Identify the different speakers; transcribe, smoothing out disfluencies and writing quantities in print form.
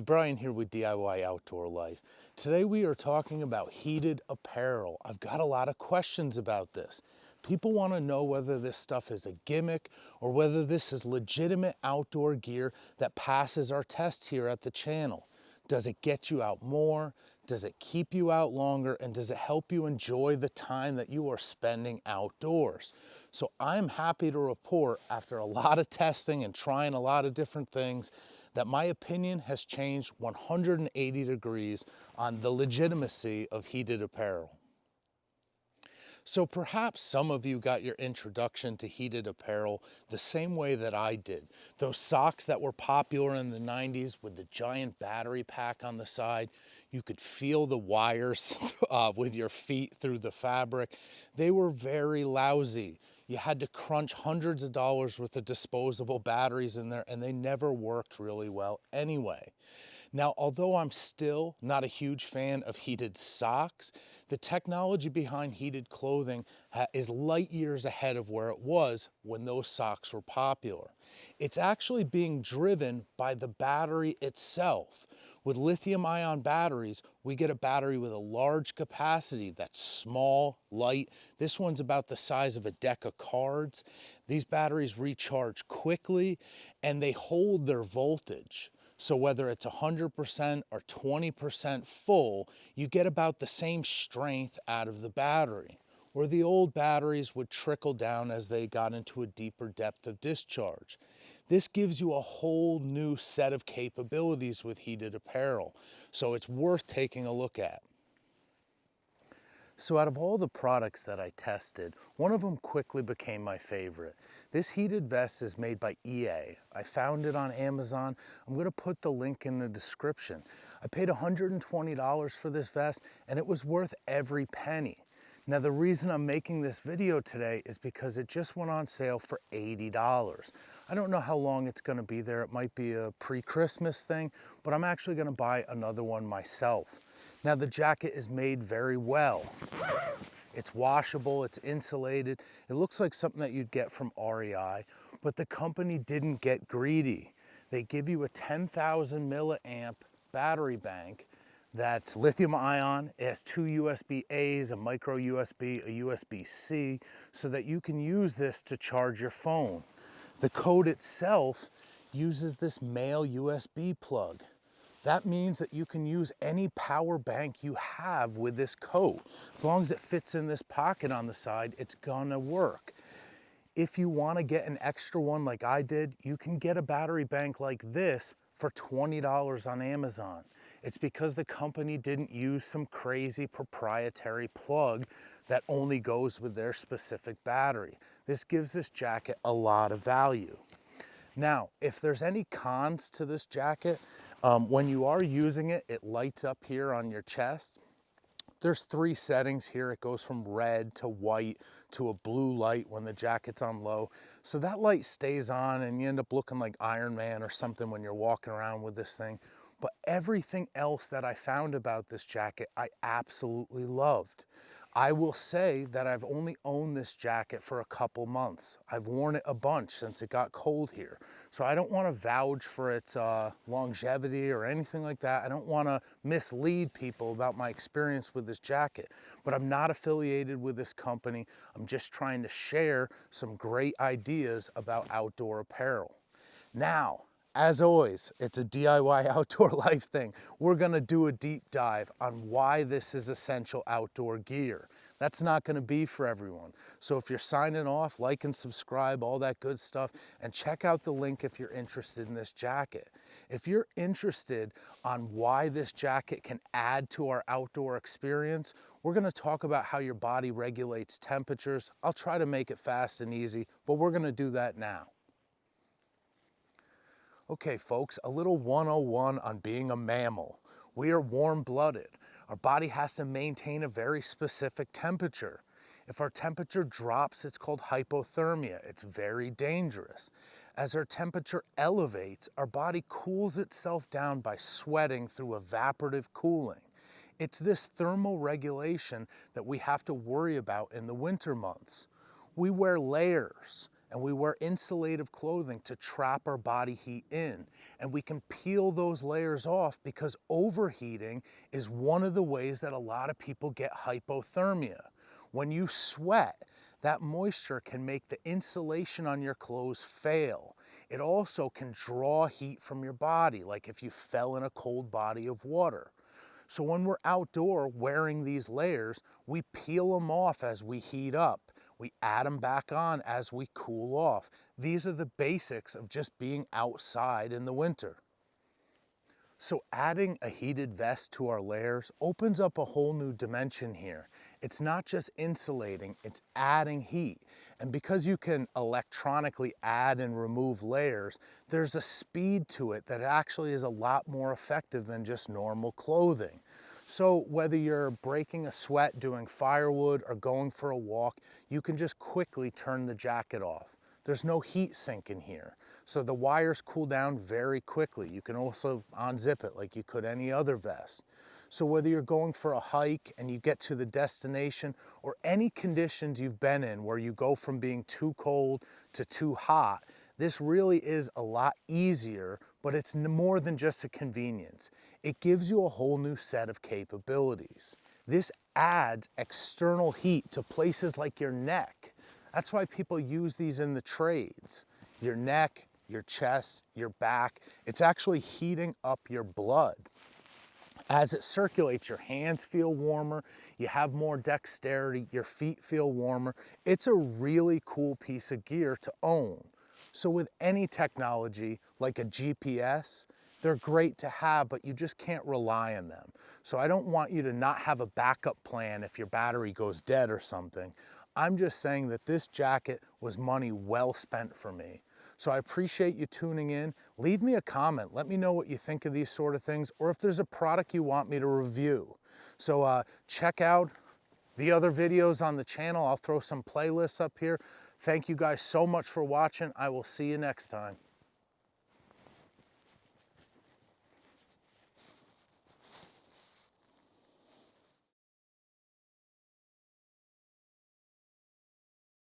Speaker 1: Brian here with DIY Outdoor Life. Today we are talking about heated apparel. I've got a lot of questions about this. People want to know whether this stuff is a gimmick or whether this is legitimate outdoor gear that passes our test here at the channel. Does it get you out more? Does it keep you out longer? And does it help you enjoy the time that you are spending outdoors? So I'm happy to report, after a lot of testing and trying a lot of different things, that my opinion has changed 180 degrees on the legitimacy of heated apparel. So perhaps some of you got your introduction to heated apparel the same way that I did. Those socks that were popular in the 90s with the giant battery pack on the side, you could feel the wires with your feet through the fabric. They were very lousy. You had to crunch hundreds of dollars worth of disposable batteries in there, and they never worked really well anyway. Now, although I'm still not a huge fan of heated socks, the technology behind heated clothing is light years ahead of where it was when those socks were popular. It's actually being driven by the battery itself. With lithium-ion batteries, we get a battery with a large capacity that's small, light. This one's about the size of a deck of cards. These batteries recharge quickly and they hold their voltage. So whether it's 100% or 20% full, you get about the same strength out of the battery, where the old batteries would trickle down as they got into a deeper depth of discharge. This gives you a whole new set of capabilities with heated apparel, so it's worth taking a look at. So out of all the products that I tested, one of them quickly became my favorite. This heated vest is made by EAY. I found it on Amazon. I'm going to put the link in the description. I paid $120 for this vest, and it was worth every penny. Now the reason I'm making this video today is because it just went on sale for $80. I don't know how long it's going to be there. It might be a pre-Christmas thing, but I'm actually going to buy another one myself. Now the jacket is made very well. It's washable, it's insulated. It looks like something that you'd get from REI, but the company didn't get greedy. They give you a 10,000 milliamp battery bank that's lithium ion. It has two USB-A's, a micro USB, a USB-C, so that you can use this to charge your phone. The code itself uses this male USB plug. That means that you can use any power bank you have with this coat. As long as it fits in this pocket on the side, it's gonna work. If you wanna get an extra one like I did, you can get a battery bank like this for $20 on Amazon. It's because the company didn't use some crazy proprietary plug that only goes with their specific battery. This gives this jacket a lot of value. Now, if there's any cons to this jacket, when you are using it, it lights up here on your chest. There's 3 settings here. It goes from red to white to a blue light when the jacket's on low. So that light stays on and you end up looking like Iron Man or something when you're walking around with this thing. But everything else that I found about this jacket, I absolutely loved. I will say that I've only owned this jacket for a couple months. I've worn it a bunch since it got cold here. So I don't want to vouch for its longevity or anything like that. I don't want to mislead people about my experience with this jacket, but I'm not affiliated with this company. I'm just trying to share some great ideas about outdoor apparel. Now, as always, it's a DIY Outdoor Life thing. We're gonna do a deep dive on why this is essential outdoor gear. That's not gonna be for everyone. So if you're signing off, like and subscribe, all that good stuff, and check out the link if you're interested in this jacket. If you're interested on why this jacket can add to our outdoor experience, we're gonna talk about how your body regulates temperatures. I'll try to make it fast and easy, but we're gonna do that now. Okay, folks, a little 101 on being a mammal. We are warm-blooded. Our body has to maintain a very specific temperature. If our temperature drops, it's called hypothermia. It's very dangerous. As our temperature elevates, our body cools itself down by sweating through evaporative cooling. It's this thermal regulation that we have to worry about in the winter months. We wear layers. and we wear insulative clothing to trap our body heat in. And we can peel those layers off because overheating is one of the ways that a lot of people get hypothermia. When you sweat, that moisture can make the insulation on your clothes fail. It also can draw heat from your body, like if you fell in a cold body of water. So when we're outdoor wearing these layers, we peel them off as we heat up. We add them back on as we cool off. These are the basics of just being outside in the winter. So adding a heated vest to our layers opens up a whole new dimension here. It's not just insulating, it's adding heat. And because you can electronically add and remove layers, there's a speed to it that actually is a lot more effective than just normal clothing. So whether you're breaking a sweat, doing firewood, or going for a walk, you can just quickly turn the jacket off. There's no heat sink in here, so the wires cool down very quickly. You can also unzip it like you could any other vest. So whether you're going for a hike and you get to the destination, or any conditions you've been in where you go from being too cold to too hot, this really is a lot easier, but it's more than just a convenience. It gives you a whole new set of capabilities. This adds external heat to places like your neck. That's why people use these in the trades. Your neck, your chest, your back. It's actually heating up your blood. As it circulates, your hands feel warmer, you have more dexterity, your feet feel warmer. It's a really cool piece of gear to own. So with any technology, like a GPS, they're great to have, but you just can't rely on them. So I don't want you to not have a backup plan if your battery goes dead or something. I'm just saying that this jacket was money well spent for me. So I appreciate you tuning in. Leave me a comment. Let me know what you think of these sort of things, or if there's a product you want me to review. So check out the other videos on the channel. I'll throw some playlists up here. Thank you guys so much for watching. I will see you next time.